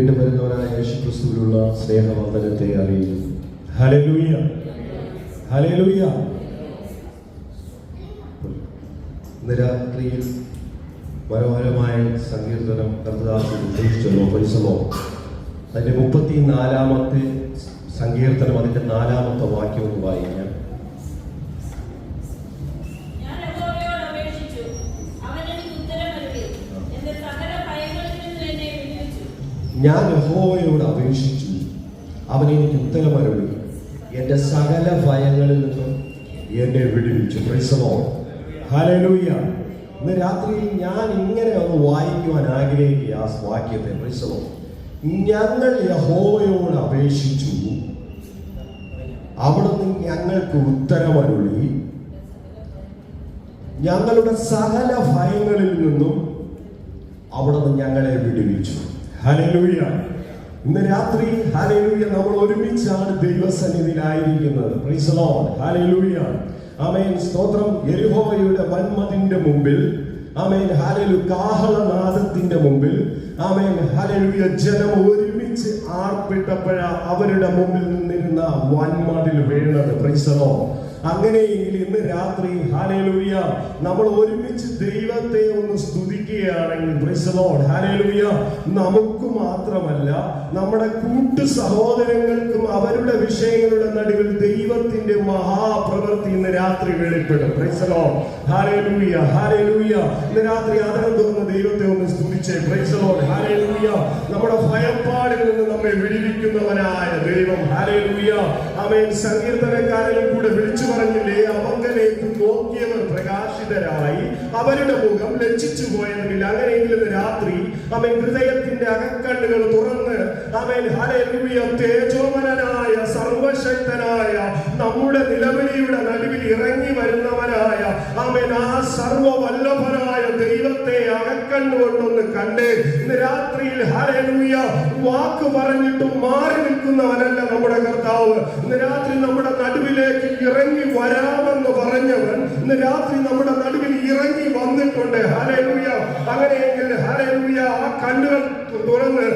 വീണ്ടും വരുന്നവനായ യേശുക്രിസ്തുവിലുള്ള സ്നേഹവന്ദനത്തെ അറിയിക്കുന്നു. ഹല്ലേലൂയ, ഹല്ലേലൂയ. ഇന്ന് രാത്രിയിൽ മനോഹരമായ സങ്കീർത്തനം കർത്താവ് ഉദ്ദേശിച്ചല്ലോ. പരിസമോ അതിൻ്റെ 34-ാമത്തെ സങ്കീർത്തനം, അതിൻ്റെ 4-ാമത്തെ വാക്യം ഒന്ന് വായിക്കാം. ഞാൻ യഹോവയോട് അപേക്ഷിച്ചു, അവൻ എനിക്ക് ഉത്തരമരുളി, എൻ്റെ സകല ഭയങ്ങളിൽ നിന്നും എന്നെ വിടുവിച്ചു. Praise the Lord, hallelujah. ഇന്ന് രാത്രിയിൽ ഞാൻ ഇങ്ങനെ ഒന്ന് വായിക്കുവാൻ ആഗ്രഹിക്കുക ആ വാക്യത്തെ. Praise the Lord. ഞങ്ങൾ യഹോവയോട് അപേക്ഷിച്ചു, അവിടുന്ന് ഞങ്ങൾക്ക് ഉത്തരമരുളി, ഞങ്ങളുടെ സകല ഭയങ്ങളിൽ നിന്നും അവിടുന്ന് ഞങ്ങളെ വിടുവിച്ചു. ഹല്ലേലൂയ. ഇന്ന് രാത്രി ഹല്ലേലൂയ നമ്മൾ ഒരുമിച്ചാണ് ദൈവസന്നിധിയിലായിരിക്കുന്നത്. Praise the Lord, hallelujah. Amen, സ്തോത്രം. യെരിഹോയുടെ വൻമതിലിന്റെ മുമ്പിൽ, ആമേൻ, ഹല്ലേലൂയ, കാഹളനാദത്തിന്റെ മുമ്പിൽ, ആമേൻ, ഹല്ലേലൂയ, ജനം ഒരുമിച്ച് ആർപ്പിട്ടപ്പോഴാ അവരുടെ മുമ്പിൽ നിന്നിരുന്ന വൻമതിൽ വീണത്. Price the lord. അങ്ങനെയെങ്കിൽ ഇന്ന് രാത്രി ഹല്ലേലൂയ നമ്മൾ ഒരുമിച്ച് ദൈവത്തെ ഒന്ന് സ്തുതിക്കുകയാണെങ്കിൽ, പ്രൈസ് ദി ലോർഡ്, ഹല്ലേലൂയ, നമുക്ക് മാത്രമല്ല നമ്മുടെ കൂട്ടു സഹോദരങ്ങൾക്കും അവരുടെ വിഷയങ്ങളുടെ നടുവിൽ ദൈവത്തിന്റെ മഹാപ്രവൃത്തി ഇന്ന് രാത്രി വെളിപ്പെടും. പ്രൈസ് ദി ലോർഡ്, ഹല്ലേലൂയ, ഹല്ലേലൂയ. ഇന്ന് രാത്രി അതരം തുറന്ന് ദൈവത്തെ ഒന്ന് സ്തുതിച്ചേ. പ്രൈസ് ദി ലോർഡ്, ഹല്ലേലൂയ. നമ്മുടെ ഭയപ്പാടിൽ നിന്ന് നമ്മെ വിടുവിക്കുന്നവനായ ദൈവം, ഹല്ലേലൂയ. ആമേൻ. സങ്കീർത്തനക്കാരനും കൂടെ വിളിച്ചു പറഞ്ഞില്ലേ, അവങ്കലേക്ക് നോക്കിയവർ പ്രകാശിതരായി, അവരുടെ മുഖം ലജ്ജിച്ചു പോയതില്ല. അങ്ങനെയെങ്കിലും രാത്രി അവൻ ഹൃദയത്തിന്റെ അകക്കണ്ണുകൾ തുറന്ന്, അവൻ ഹല്ലേലൂയ, തേജോമനായ സർവശക്തനായ നമ്മുടെ നിലവിളിയുടെ നടുവിൽ ഇറങ്ങി വരുന്നവനായ അവൻ ആ സർവവല്ലഭനായ ദൈവത്തെ അകക്കണ്ണുകൊണ്ടൊന്ന് കണ്ട് ഇന്ന് രാത്രിയിൽ ഹല്ലേലൂയ വാക്ക് പറഞ്ഞിട്ടും മാറി നിൽക്കുന്നവനല്ല നമ്മുടെ കർത്താവ്. ഇന്ന് രാത്രി നമ്മുടെ നടുവിലേക്ക് ഇറങ്ങി വരാമെന്ന് പറഞ്ഞവൻ ഇന്ന് രാത്രി നമ്മുടെ നടുവിൽ ഇറങ്ങി വന്നിട്ടുണ്ട്. ഹല്ലേലൂയ. അങ്ങനെയെങ്കിൽ ഹല്ലേലൂയ ആ കണ്ണുകൾ തുറന്ന്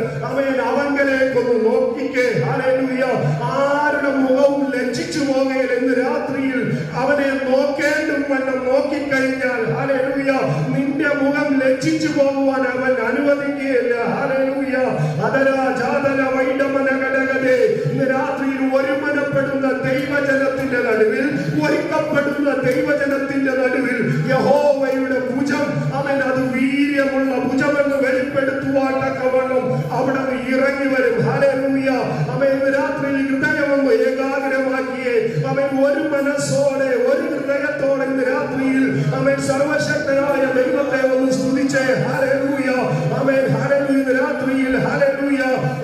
അവങ്കലേക്കൊന്ന് നോക്കിക്കേ. ഹല്ലേലൂയ. ആരുടെ മുഖവും ലജ്ജിച്ചു പോകയിൽ ഇന്ന് രാത്രിയിൽ അവനെ നോക്കേണ്ടും വണ്ണം നോക്കിക്കഴിഞ്ഞാൽ ഹല്ലേലൂയ നിന്റെ മുഖം ലജ്ജിച്ചു പോകുവാൻ അവൻ അനുവദിക്കുകയില്ല. ഹല്ലേലൂയ. അതരാ ജാതന വൈഡമന ഘടകതേ. ഇന്ന് രാത്രിയിൽ ഒരുമനപ്പെടുന്ന ദൈവജനത്തിന്റെ നടുവിൽ, ഒരുക്കപ്പെടുന്ന ദൈവജനത്തിന്റെ നടുവിൽ യഹോവയുടെ ഭുജം, അവൻ അത് വീര്യമുള്ള ഭുജമെന്ന് വെളിപ്പെടുത്തുവാൻ തക്കവണ്ണം അവിടെ ഇറങ്ങി വരും. ഹല്ലേലൂയ. അവൻ ഇന്ന് രാത്രിയിൽ ഹൃദയമൊന്ന് ഏകാഗ്രമാക്കിയേ. അവൻ ഒരു മനസ്സോടെ ഒരു ഹൃദയത്തോടെ ഇന്ന് രാത്രിയിൽ അവൻ സർവശക്തനായ ദൈവത്തെ ഒന്ന് സ്തുതിച്ചേ. ഹല്ലേലൂയ. അവൻ ഹല്ലേലൂയ. ഇന്ന് രാത്രിയിൽ ഹല്ലേലൂയ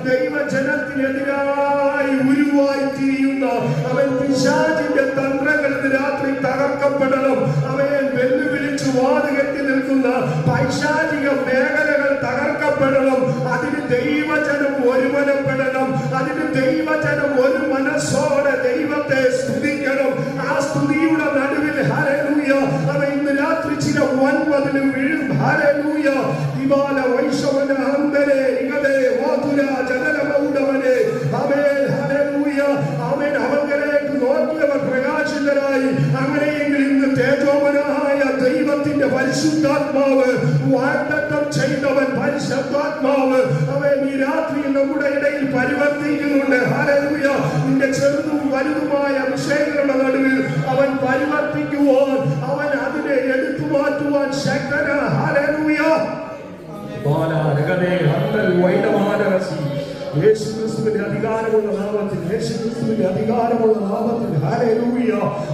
ദൈവജനത്തിനെതിരായി ഉരുവായി തിരിയുന്ന അവൻ പിശാചിന്റെ തന്ത്രങ്ങൾ ഇന്ന് രാത്രി തകർക്കപ്പെടണം. അവൻ വെല്ലുവിളിച്ചു വാതുകെട്ടി നിൽക്കുന്ന പൈശാചിക മേഖലകൾ തകർക്കപ്പെടണം. അതിന് ദൈവജനം ഒരുമനപ്പെടണം. അതിന് ദൈവജനം ഒരു മനസ്സോടെ ദൈവത്തെ സ്തുതിക്കണം. ആ സ്തുതിയുടെ നടുവിൽ ഹല്ലേലൂയ അവൻ ഇന്ന് രാത്രി ചില വൻമതിലും വീഴും. ഹല്ലേലൂയ. ദിവാല വൈശവന അന്തരേ ഇകതേ വാതുര ജനലമൗഡവനെ. ആമേൻ. ഹല്ലേലൂയ. ആമേൻ. അവങ്കലേക്ക് നോക്കിയവർ പ്രകാശിതരായി. അങ്ങനെയെങ്കിൽ ഇന്ന് തേജോമനായ ദൈവത്തിന്റെ പരിശുദ്ധാത്മാവ്, വാഗ്ദത്തം ചെയ്തവൻ പരിശുദ്ധാത്മാവ് അവൻ ഈ രാത്രിയിൽ നമ്മുടെ ഇടയിൽ പരിവർത്തിക്കുന്നുണ്ട്. ഹല്ലേലൂയ. നിന്റെ ചെറുതും വലുതുമായ വിഷയങ്ങളുടെ നടുവിൽ അവൻ പരിവർത്തിക്കുവാൻ, അവൻ അതിനെ എടുത്തു മാറ്റുവാൻ ശക്തനാ. ഹല്ലേലൂയ. യേശുക്രിസ്തുവിന്റെ അധികാരമുള്ള നാമത്തിൽ, യേശുക്രിസ്തുവിന്റെ അധികാരമുള്ള നാമത്തിൽ ഹല്ലേലൂയ.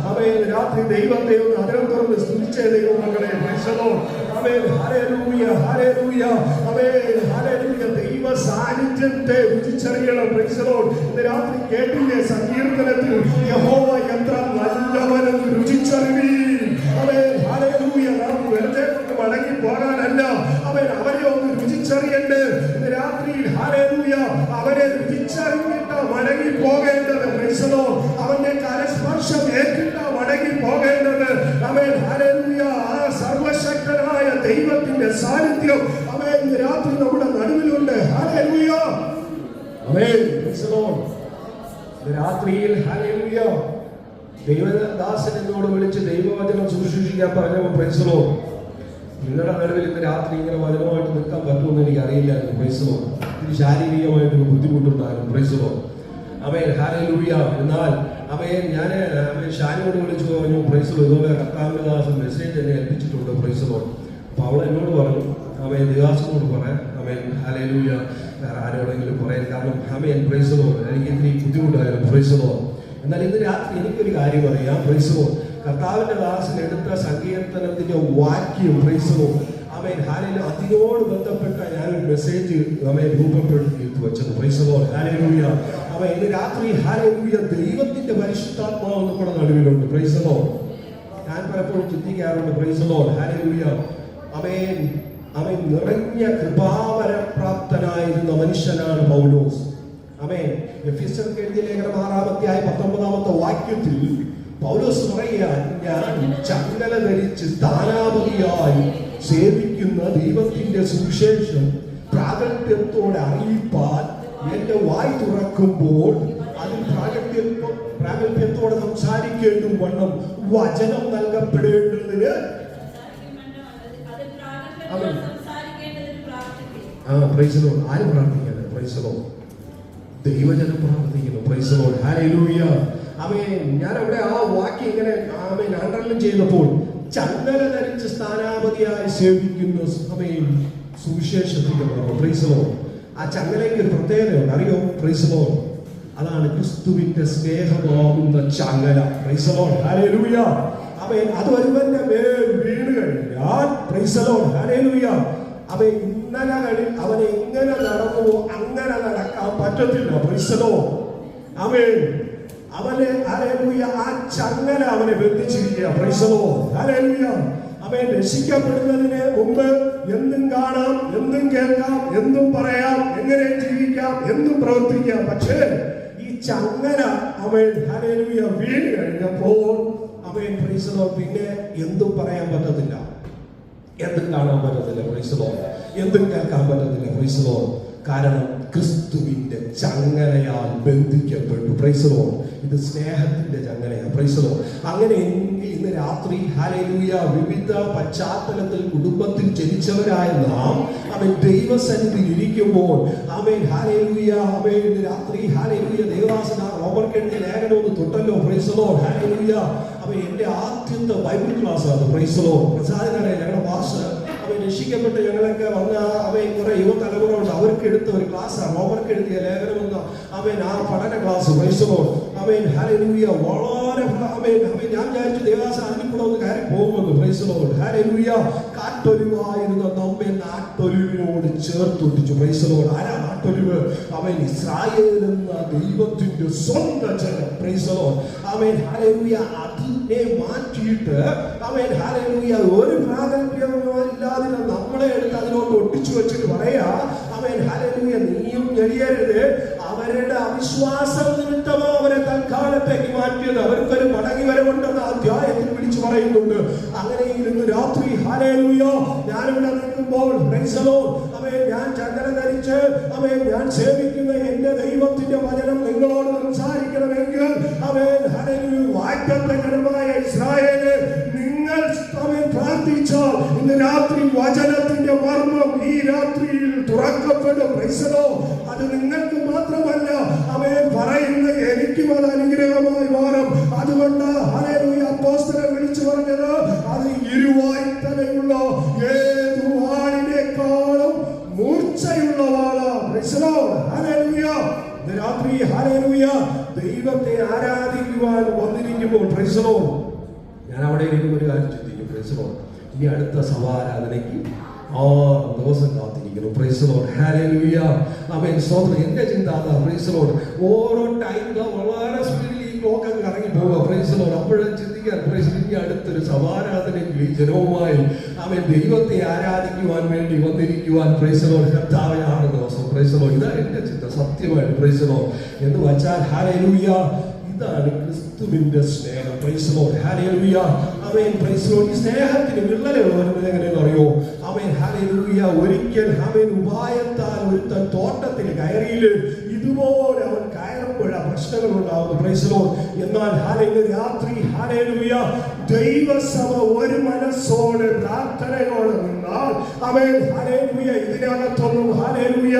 അവൻ രാത്രി ദൈവത്തെ ഒന്ന് അതരം തുറന്ന് സ്തുതിച്ചേ ദൈവമക്കളെ. Price the lord. അവൻ ഹല്ലേലൂയ, ഹല്ലേലൂയ. അവൻ ഹല്ലേലൂയ ദൈവ സാന്നിധ്യത്തെ രുചിച്ചറിയണം. Price the lord. ഇന്ന് രാത്രി കേട്ടില്ലേ സങ്കീർത്തനത്തിൽ, യഹോവ എത്ര നല്ലവനെന്ന് രുചിച്ചറിവീൻ. അവൻ ഹല്ലേലൂയ. നാം വെറുതെ മടങ്ങി പോകാനല്ല, അവൻ അവരെ ഒന്ന് രുചിച്ചറിയണ്ടേ. ഇന്ന് രാത്രിയിൽ ഹല്ലേലൂയ അവരെ രുചിച്ചറിഞ്ഞിട്ട് മടങ്ങി പോകേണ്ടത്. Price the Lord. അവന്റെ കരസ്പർശം ഏറ്റിട്ട് മടങ്ങി പോകേണ്ടത്. അവൻ ഹല്ലേലൂയ ആ സർവശക്തനായ ദൈവത്തിന്റെ സാന്നിധ്യം അവൻ ഇന്ന് രാത്രി നമ്മുടെ നടുവിലുണ്ട്. ഹല്ലേലൂയ. ആമേൻ. Praise the lord. രാത്രിയിൽ ഹല്ലേലൂയ ദൈവദാസൻ എന്നോട് വിളിച്ച് ദൈവവചനം ശുശ്രൂഷിക്കാൻ പറഞ്ഞപ്പോൾ പ്രൈസ് ദി ലോർഡ്, നിങ്ങളുടെ നടുവിൽ ഇന്ന് രാത്രി ഇങ്ങനെ വചനമായിട്ട് നിൽക്കാൻ പറ്റുമെന്ന് എനിക്ക് അറിയില്ലായിരുന്നു. Price the lord. ഇത് ശാരീരികമായിട്ടൊരു ബുദ്ധിമുട്ടുണ്ടായിരുന്നു. Price the lord. ആമേൻ. ഹല്ലേലൂയ. എന്നാൽ ആമേൻ ഞാൻ ഷാനിയോട് വിളിച്ചു പറഞ്ഞു പ്രൈസ് ദി ലോർഡ്, ഇതുപോലെ കർത്താവിന്റെ ദാസൻ മെസ്സേജ് എന്നെ ഏൽപ്പിച്ചിട്ടുണ്ട്. Price the Lord. അപ്പോൾ അവൾ എന്നോട് പറഞ്ഞു ആമേൻ ദാസനോട് പറയാം ആമേൻ ഹല്ലേലൂയ വേറെ ആരോടെങ്കിലും പറയാൻ, കാരണം ആമേൻ പ്രൈസ് ദി ലോർഡ് എനിക്ക് ഇത്തിരി ബുദ്ധിമുട്ടായിരുന്നു. Price the lord. എന്നാൽ ഇന്ന് രാത്രി എനിക്കൊരു കാര്യം അറിയാം. Price the Lord. കർത്താവിന്റെ ദാസൻ എടുത്ത സങ്കീർത്തനത്തിന്റെ വാക്യം പ്രൈസ് ദി ലോർഡ് ആമേൻ ഹല്ലേലൂയ അതിനോട് ബന്ധപ്പെട്ട ഞാനൊരു മെസ്സേജ് ആമേൻ രൂപപ്പെടുത്തി വെച്ചത്. Price the Lord. ഹല്ലേലൂയ. ആമേൻ. ഇന്ന് രാത്രി ഹല്ലേലൂയ ദൈവത്തിന്റെ പരിശുദ്ധാത്മാവ് നമ്മുടെ നടുവിലുണ്ട്. Price the lord. ഞാൻ പലപ്പോഴും ചിന്തിക്കാറുണ്ട്. Praise the Lord. ഹല്ലേലൂയ. ആമേൻ. അവൻ നിറഞ്ഞ കൃപാവരപ്രാപ്തനായിരുന്ന മനുഷ്യനാണ് പൗലോസ്. ആമേൻ. എഫെസ്യർക്ക് എഴുതിയ ലേഖനം 6-19 വാക്യത്തിൽ പൗലോസ് പറയുകയാണ്, ഞാൻ ചങ്ങല ധരിച്ച് സ്ഥാനാപതിയായി സേവിക്കുന്ന ദൈവത്തിന്റെ സുവിശേഷം പ്രാഗൽഭ്യത്തോടെ അറിയിപ്പാൻ എന്റെ വായ് തുറക്കുമ്പോൾ അതിൽ പ്രാഗൽഭ്യത്തോടെ സംസാരിക്കേണ്ടും വണ്ണം വചനം നൽകപ്പെടേണ്ടതിന് പ്രൈസ് ദി ലോർഡ്. ആരും പ്രാർത്ഥിക്കാതെ പ്രൈസ് ദി ലോർഡ്. ദൈവജനം പ്രാർത്ഥിക്കുന്നു. Price the Lord. ഹല്ലേലൂയ. ആമേൻ. ഞാൻ അവിടെ ആ വാക്യം ഇങ്ങനെ ആമേൻ അണ്ടർലൈൻ ചെയ്തപ്പോൾ ചങ്ങല ധരിച്ച് സ്ഥാനാപതിയായി സേവിക്കുന്ന ആമേൻ സുവിശേഷത്തിന്റെ പ്രൈസ് ദി ലോർഡ്. ആ ചങ്ങലയ്ക്ക് ഒരു പ്രത്യേകതയുണ്ട്, അറിയോ? Price the Lord. അതാണ് ക്രിസ്തുവിന്റെ സ്നേഹമാകുന്ന ചങ്ങല. Price the Lord. ഹല്ലേലൂയ. ആമേൻ. അത് ഒരുവന്റെ മേൽ വീണ് കഴിഞ്ഞാൽ പ്രൈസ് ദി ലോർഡ്. ഹല്ലേലൂയ അവൻ ഇന്നലകളിൽ അവൻ എങ്ങനെ നടന്നുവോ അങ്ങനെ നടക്കാൻ പറ്റത്തില്ല. Praise the lord. ആമേൻ. അവനെ ഹല്ലേലൂയ ആ ചങ്ങല അവനെ ബന്ധിച്ചിരിക്കുക. Praise the Lord. ഹല്ലേലൂയ. അവൻ രക്ഷിക്കപ്പെടുന്നതിന് മുമ്പ് എന്തും കാണാം, എന്തും കേൾക്കാം, എന്തും പറയാം, എങ്ങനെ ജീവിക്കാം, എന്തും പ്രവർത്തിക്കാം. പക്ഷേ ഈ ചങ്ങല അവൻ ഹല്ലേലൂയ വീണ് കഴിഞ്ഞപ്പോൾ അവൻ പ്രൈസ് ദി ലോർഡ് പിന്നെ എന്തും പറയാൻ പറ്റത്തില്ല, എന്തും കാണാൻ പറ്റത്തില്ല. Praise the lord. എന്തും കേൾക്കാൻ പറ്റത്തില്ല. Praise the lord. കാരണം ക്രിസ്തുവിന്റെ ചങ്ങലയാൽ ബന്ധിക്കപ്പെട്ടു. Praise the lord. ഇത് സ്നേഹത്തിന്റെ ചങ്ങലയാണ്. Price the lord. അങ്ങനെ ഇന്ന് രാത്രി ഹല്ലേലൂയ വിവിധ പശ്ചാത്തലത്തിൽ കുടുംബത്തിൽ ജനിച്ചവരായ നാം അവൻ ദൈവസന്നിധിയിൽ ഇരിക്കുമ്പോൾ ആമേൻ ഹല്ലേലൂയ ആമേൻ ഇന്ന് രാത്രി ഹല്ലേലൂയ ദേവദാസൻ റോബർട്ട് എഴുതിയ ലേഖനം ഒന്ന് തൊട്ടല്ലോ. Praise the Lord. ഹല്ലേലൂയ. അവൻ എന്റെ ആദ്യത്തെ ബൈബിൾ ക്ലാസ് ആണ്. Praise the lord. പ്രസാദനരെ ഞങ്ങളുടെ മാസ്റ്റർ അവൻ രക്ഷിക്കപ്പെട്ട് ഞങ്ങളൊക്കെ വന്ന അവൻ കുറെ യുവതലമുറ ഉണ്ട്, അവർക്ക് എടുത്ത ഒരു ക്ലാസ്സാണ് റോബർട്ട് എഴുതിയ ലേഖനം എന്ന അവൻ ആ പഠന ക്ലാസ്. Price the lord. അവൻ ഹല്ലേലൂയ വളരെ അവൻ ഞാൻ വിചാരിച്ചു ദേവദാസൻ അതിൽ കൂടെ ഒന്ന് കയറി പോകുമെന്ന്. Praise the Lord. ഹല്ലേലൂയ. കാട്ടൊലിവായിരുന്ന നമ്മെ നാട്ടൊലിവിനോട് ചേർത്തൊട്ടിച്ചു. Praise the lord. ആരാ നാട്ടൊലിവ്? അവൻ ഇസ്രായേൽ എന്ന ദൈവത്തിന്റെ സ്വന്തം ജനം. Praise the lord. അവൻ ഹല്ലേലൂയ അതിനെ മാറ്റിയിട്ട് അവൻ ഹല്ലേലൂയ ഒരു പ്രാഗൽഭ്യമോ ഇല്ലാതെ നമ്മളെ എടുത്ത് അതിനോട്ട് ഒട്ടിച്ചു വെച്ചിട്ട് പറയാ അവൻ ഹല്ലേലൂയ നീയും ഞെളിയരുത്. അവരുടെ അവിശ്വാസം നിമിത്തമോ അവരെ തൽക്കാലത്തേക്ക് മാറ്റിയത്, അവർക്കൊരു മടങ്ങി വരവുണ്ടെന്ന് അധ്യായത്തിൽ വിളിച്ചു പറയുന്നുണ്ട്. അങ്ങനെയെങ്കിൽ ഇന്ന് രാത്രി ഹല്ലേലൂയ ഞാനിവിടെ നിൽക്കുമ്പോൾ പ്രൈസ് ദി ലോർഡ് അവൻ ഞാൻ ചങ്ങല ധരിച്ച് അവൻ ഞാൻ സേവിക്കുന്ന എന്റെ ദൈവത്തിന്റെ വചനം നിങ്ങളോട് സംസാരിക്കണമെങ്കിൽ അവൻ ഹല്ലേലൂയ വാഗ്ദത്തകരമായ ഇസ്രായേല് നിങ്ങൾ അവൻ പ്രാർത്ഥിച്ചാൽ ഇന്ന് രാത്രി വചനത്തിന്റെ മർമ്മം ഈ രാത്രിയിൽ തുറക്കപ്പെടും. Price the Lord. അത് നിങ്ങൾക്ക് മാത്രമല്ല അവൻ പറയുന്ന എനിക്കും അത് അനുഗ്രഹമായി മാറും. അതുകൊണ്ട് ഹല്ലേലൂയ അപ്പോസ്തലൻ വിളിച്ചു പറഞ്ഞത് അത് ഇരുവായ്ത്തലയുള്ള ഏതു വാളിനേക്കാളും മൂർച്ചയുള്ള വാളാണ്. Praise the Lord. ഹല്ലേലൂയ. ഇന്ന് രാത്രി ഹല്ലേലൂയ ദൈവത്തെ ആരാധിക്കുവാൻ വന്നിരിക്കുമ്പോൾ പ്രൈസ് ദി ലോർഡ് ഞാൻ അവിടെ ഇരിക്കുമ്പോൾ ഒരു കാര്യം ചിന്തിക്കും. Price the Lord. ഇനി അടുത്ത സഭാരാധനയ്ക്ക് 6 ദിവസം കാത്തിരിക്കുന്നു. Price the Lord. Hallelujah. Amen. സ്തോത്രം. എന്റെ ചിന്ത അതാ. Price the Lord. ഓരോ ടൈമിൽ വളരെ സ്പീഡിൽ ഈ ക്ലോക്ക് ഇറങ്ങി പോവുക. Price the Lord. അപ്പോഴും ചിന്തിക്കാൻ പ്രൈസ് ഇനി അടുത്തൊരു സഭാരാധനയ്ക്ക് ജനവുമായി ആമേൻ ദൈവത്തെ ആരാധിക്കുവാൻ വേണ്ടി വന്നിരിക്കുവാൻ പ്രൈസ് ദി ലോർഡ് കർത്താവേ 6 ദിവസം. Price the Lord. ഇതാ എന്റെ ചിന്ത സത്യമായിട്ട്. Price the Lord. എന്ന് വച്ചാൽ ഹല്ലേലൂയ ഇതാണ് ക്രിസ്തുവിന്റെ സ്നേഹം. Price the Lord. ഹല്ലേലൂയ. ആമേൻ. Praise the lord. ഈ സ്നേഹത്തിന് വിള്ളലുകൾ വരുന്നത് എങ്ങനെയെന്ന് അറിയോ? ആമേൻ. ഹല്ലേലൂയ. ഒരിക്കൽ ആമേൻ ഉപായത്താൽ ഒരുത്തൻ തോട്ടത്തിൽ കയറിയില് ഇതുപോലെ ഇതുപോലെ അവൻ കയറുമ്പോഴ പ്രശ്നങ്ങൾ ഉണ്ടാവുന്നു. Price the lord. എന്നാൽ ഹല്ലേലൂയ രാത്രി ഹല്ലേലൂയ ദൈവസഭ ഒരു മനസ്സോടെ പ്രാർത്ഥനയോടെ നിന്നാൽ ആമേൻ ഹല്ലേലൂയ ഇതിനകത്തൊന്നും ഹല്ലേലൂയ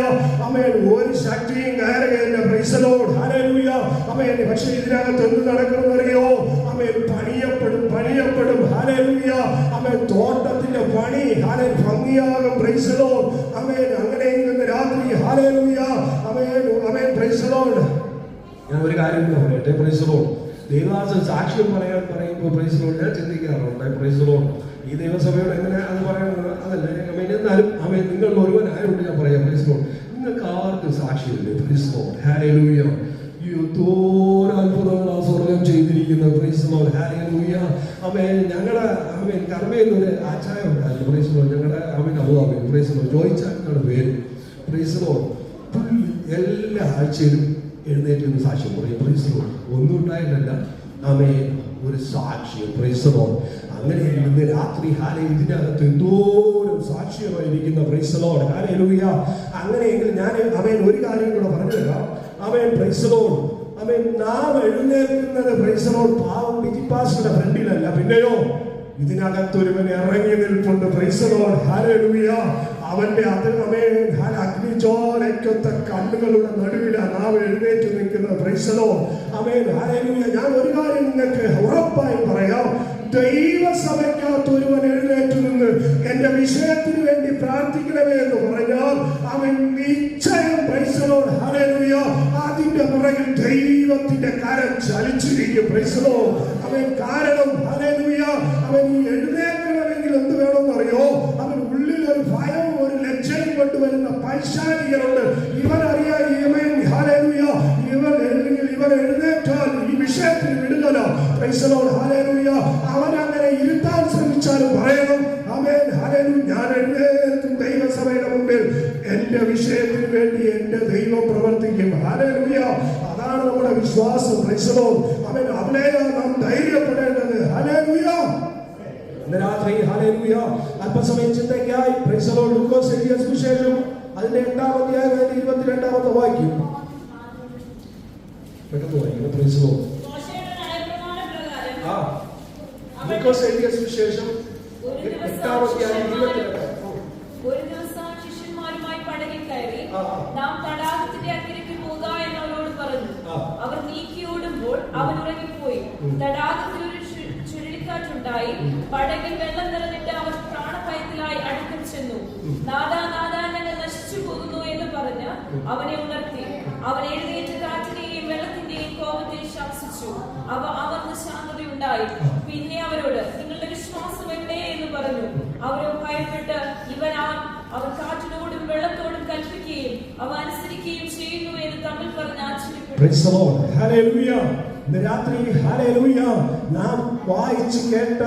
ആമേൻ ഒരു ശക്തിയും കയറുകയില്ല. Praise the Lord. ഹല്ലേലൂയ ആമേൻ. പക്ഷേ ഇതിനകത്ത് എന്ത് നടക്കുമെന്നറിയോ? ആമേൻ പണിയപ്പെടും ഹല്ലേലൂയ ആമേൻ. തോട്ടത്തിന്റെ പണി ഹല്ലേലൂയ ഭംഗിയാകും. Praise the lord. ആമേൻ. അങ്ങനെ ഇന്ന് രാത്രി ഹല്ലേലൂയ ആമേൻ ആമേൻ. Praise the lord. ഞാൻ ഒരു കാര്യം പറയട്ടെ. Praise the lord. ദൈവദാസൻ സാക്ഷ്യം പറയുമ്പോൾ പ്രൈസ് ദി ലോർഡ് ഞാൻ ചിന്തിക്കാറുണ്ട്. Praise the lord. ഈ ദൈവസഭയോട് എങ്ങനെ അത് പറയുന്നത് അതല്ലേ ആമേൻ. എന്നാലും ആമേൻ നിങ്ങൾ ഒരുവനായോണ്ട് ഞാൻ പറയാം. Praise the lord. നിങ്ങൾക്ക് ആർക്കും സാക്ഷ്യമില്ലേ? Praise the Lord. ഹല്ലേലൂയ. യോത്തോര അത്ഭുതങ്ങൾ ആ സ്വർഗം ചെയ്തിരിക്കുന്നത്. Praise the Lord. ഹല്ലേലൂയ. ആമേൻ. ഞങ്ങളുടെ ആമേൻ കർമ്മയിൽ ഒരു ആചാരം ഉണ്ടായിരുന്നു. Praise the lord. ഞങ്ങളുടെ ആമേൻ അബുദാബി. Praise the lord. ജോയിച്ചാങ്ങളുടെ പേര്. Praise the lord. എല്ലാ ആഴ്ചയിലും എഴുന്നേറ്റ് നിന്ന് സാക്ഷ്യം പറയും. Praise the lord. ഒന്നും ഉണ്ടായിട്ടല്ല ആമേൻ ഒരു സാക്ഷ്യം. Praise the lord. അങ്ങനെ ഇന്ന് രാത്രി ഹല്ലേലൂയ ഇതിനകത്ത് എന്തോരം സാക്ഷ്യമായിരിക്കുന്ന. Praise the Lord. ഹല്ലേലൂയ. അങ്ങനെയെങ്കിൽ ഞാൻ ആമേൻ ഒരു കാര്യം കൂടെ പറഞ്ഞുതരാം. ആമേൻ. Praise the lord. ആമേൻ. നാം എഴുന്നേൽക്കുന്നത് പ്രൈസ് ദി ലോർഡ് പാവം ബിജിപ്പാസിന്റെ ഫ്രണ്ടിലല്ല, പിന്നെയോ ഇതിനകത്തൊരുവൻ ഇറങ്ങി നിൽപ്പുണ്ട്. Price the Lord. ഹല്ലേലൂയ. അവന്റെ അഗ്നിജ്വാലയ്ക്കൊത്ത കണ്ണുകളുടെ നടുവിലാണ് നാം എഴുന്നേറ്റ് നിൽക്കുന്നത്. Price the lord. ആമേൻ. ഹല്ലേലൂയ. ഞാൻ ഒരു കാര്യം നിങ്ങൾക്ക് ഉറപ്പായും പറയാം. ദൈവസഭയ്ക്കകത്ത് ഒരുവൻ എഴുന്നേറ്റ് നിന്ന് എന്റെ വിഷയത്തിന് വേണ്ടി പ്രാർത്ഥിക്കണമേ എന്ന് പറഞ്ഞാൽ അവൻ നിശ്ചയം പ്രൈസ് ദി ലോർഡ്. ഹല്ലേലൂയ അതിന്റെ പുറകിൽ ദൈവത്തിന്റെ കരം ചലിച്ചിരിക്കും. Price the lord. അവൻ കാരണം ഹല്ലേലൂയ അവൻ എഴുന്നേൽക്കണമെങ്കിൽ എന്ത് വേണമെന്ന് അറിയോ? അവൻ ഉള്ളിൽ ഒരു ഭയവും ഒരു ലജ്ജയും കൊണ്ടുവരുന്ന പൈശാചികരുണ്ട്. ഇവനറിയാം ഹല്ലേലൂയ ഇവൻ എഴുന്നേറ്റാൽ ഈ വിഷയത്തിന് വിടുതല. Praise the Lord. ഹല്ലേലൂയ. അവൻ അങ്ങനെ ഇരുത്താൻ ശ്രമിച്ചാലും പറയണം ആമേൻ ഹല്ലേലൂയ ഞാൻ എഴുന്നേൽക്കും ദൈവസഭയുടെ മുമ്പിൽ എന്റെ വിഷയത്തിന് വേണ്ടി എന്റെ ദൈവം പ്രവർത്തിക്കും. ഹല്ലേലൂയ. അതാണ് നമ്മുടെ വിശ്വാസം. Praise the lord. ആമേൻ. അതിനെയാണ് നാം ധൈര്യപ്പെടേണ്ടത്. ഹല്ലേലൂയ. ഇന്ന് രാത്രി ഹല്ലേലൂയ അല്പസമയം ചിന്തയ്ക്കായി പ്രൈസ് ദി ലോർഡ് ലൂക്കോസ് എഴുതിയ സുവിശേഷം അതിന്റെ 8-ാം അധ്യായം 22-ാമത്തെ വാക്യം പെട്ടെന്ന് വായിക്കണം. Praise the lord. ലൂക്കോസ് എഴുതിയ സുവിശേഷം 8-ാം അധ്യായം 22. ഒരു ദിവസം ശിഷ്യന്മാരുമായി പടകിൽ കയറി നാം തടാകത്തിന്റെ അക്കരയ്ക്ക് പോക എന്ന് അവരോട് പറഞ്ഞു. അവർ നീക്കി ഓടുമ്പോൾ അവൻ ഉറങ്ങിപ്പോയി. തടാകത്തിൽ ഒരു ചുഴലിക്കാറ്റുണ്ടായി. പടകിൽ വെള്ളം നിറഞ്ഞിട്ട് അവർ പ്രാണഭയത്തിലായി അടുക്കൽ ചെന്നു. നാദാ നാദാ ഞങ്ങൾ നശിച്ചു പോകുന്നു എന്ന് പറഞ്ഞ് അവനെ ഉണർത്തി. അവൻ എഴുന്നേറ്റ് കാറ്റിനെയും വെള്ളത്തിന്റെയും കോപത്തെ ശാസിച്ചു. അവ അമർന്ന് ശാന്തതയുണ്ടായി. പിന്നെ അവരോട് നിങ്ങളുടെ വിശ്വാസം എവിടെ എന്ന് പറഞ്ഞു. അവരോ ഭയപ്പെട്ട് അവൻ കാറ്റിനോടും വെള്ളത്തോടും കൽപ്പിക്കുകയും അവ അനുസരിക്കുകയും ചെയ്യുന്നു എന്ന് തമ്മിൽ പറഞ്ഞ് ആശ്ചര്യപ്പെട്ടു. രാത്രി ഹല്ലേലൂയ നാം വായിച്ചു കേട്ട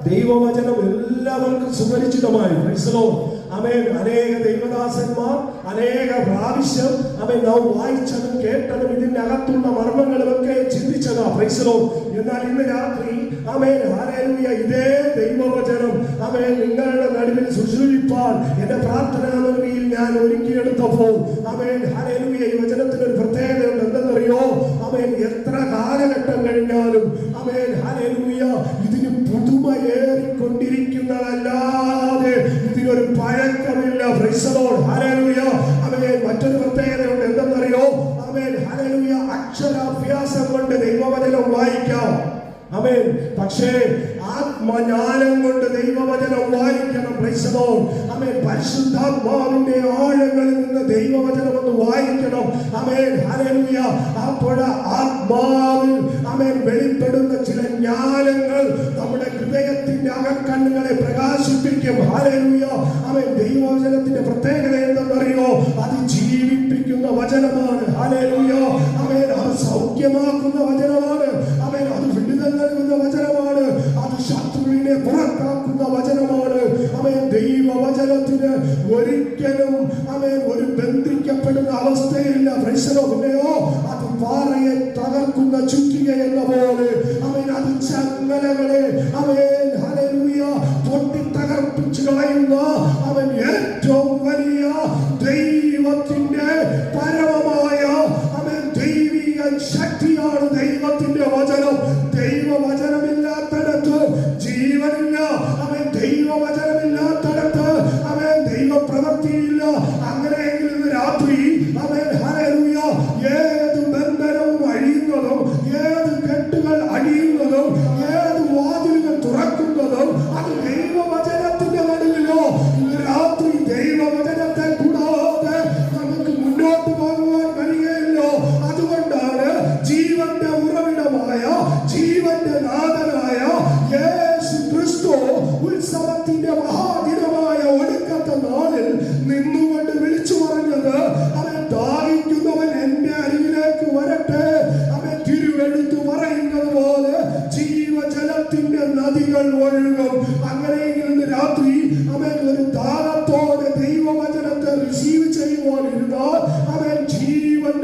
ദൈവവചനം എല്ലാവർക്കും സുപരിചിതമായി. Praise the lord. ആമേൻ. അനേക ദൈവദാസന്മാർ അനേക പ്രാവശ്യം ആമേൻ നാം വായിച്ചതും കേട്ടതും ഇതിന്റെ അകത്തുള്ള മർമ്മങ്ങളും ഒക്കെ ചിന്തിച്ചതാ. Price the lord. എന്നാൽ ഇന്ന് രാത്രി ആമേൻ ഹല്ലേലൂയ ഇതേ ദൈവവചനം ആമേൻ നിങ്ങളുടെ നടുവിൽ ശുശ്രൂഷിപ്പാൻ എന്റെ പ്രാർത്ഥനാ മുറിയിൽ ഞാൻ ഒരുക്കിയെടുത്തപ്പോൾ ആമേൻ ഹല്ലേലൂയ ഈ വചനത്തിന് ഒരു പ്രത്യേകതയുണ്ട്. എന്തെന്നറിയോ? ആമേൻ എത്ര കാലഘട്ടം കഴിഞ്ഞാലും ആമേൻ ഹല്ലേലൂയ ഇതിന് പുതുമയേറിക്കൊണ്ടിരിക്കുന്നതല്ലാതെ ഇതിനൊരു പഴക്കമില്ല. Praise the Lord. ഹല്ലേലൂയ. ആമേൻ. മറ്റൊരു പ്രത്യേകതയുണ്ട്. എന്തെന്നറിയോ? ആമേൻ ഹല്ലേലൂയ അക്ഷരാഭ്യാസം കൊണ്ട് ദൈവവചനം വായിക്കാം. ആമേൻ. പക്ഷേ ആത്മജ്ഞാനം കൊണ്ട് ദൈവവചനം വായിക്കണം. Praise the lord. ആമേൻ. പരിശുദ്ധാത്മാവിന്റെ ആഴങ്ങളിൽ നിന്ന് ദൈവവചനം ഒന്ന് വായിക്കണം. ആമേൻ ഹല്ലേലൂയ. അപ്പോൾ ആത്മാവിൽ ആമേൻ വെളിപ്പെടുന്ന ചില ജ്ഞാനങ്ങൾ നമ്മുടെ ഹൃദയത്തിന്റെ അകക്കണ്ണുകളെ പ്രകാശിപ്പിക്കും. ഹല്ലേലൂയ. ആമേൻ. ദൈവവചനത്തിന്റെ പ്രത്യേകത എന്തെന്നറിയോ? അത് ജീവിപ്പിക്കുന്ന വചനമാണ്. ഹല്ലേലൂയ. ആമേൻ. അത് സൗഖ്യമാക്കുന്ന വചനമാണ്. ആമേൻ. അത് വിടുതൽ നൽകുന്ന വചനമാണ്. അത് ശത്രുവിനെ പുറത്താക്കുന്ന വചനമാണ്. ആമേൻ. ദൈവവചനത്തിന് ഒരിക്കലും ആമേൻ ഒരു ബന്ധിക്കപ്പെടുന്ന അവസ്ഥയില്ല. പ്രശ്നമോ അത് പാറയെ തകർക്കുന്ന ചുറ്റിക എന്ന പോലെ ആമേൻ അത് ചങ്ങലകളെ ആമേൻ ഹല്ലേലൂയ പൊട്ടി തകർപ്പിച്ചു കളയുന്ന അവൻ ഏറ്റവും വലിയ ദൈവത്തിന്റെ പരമമായ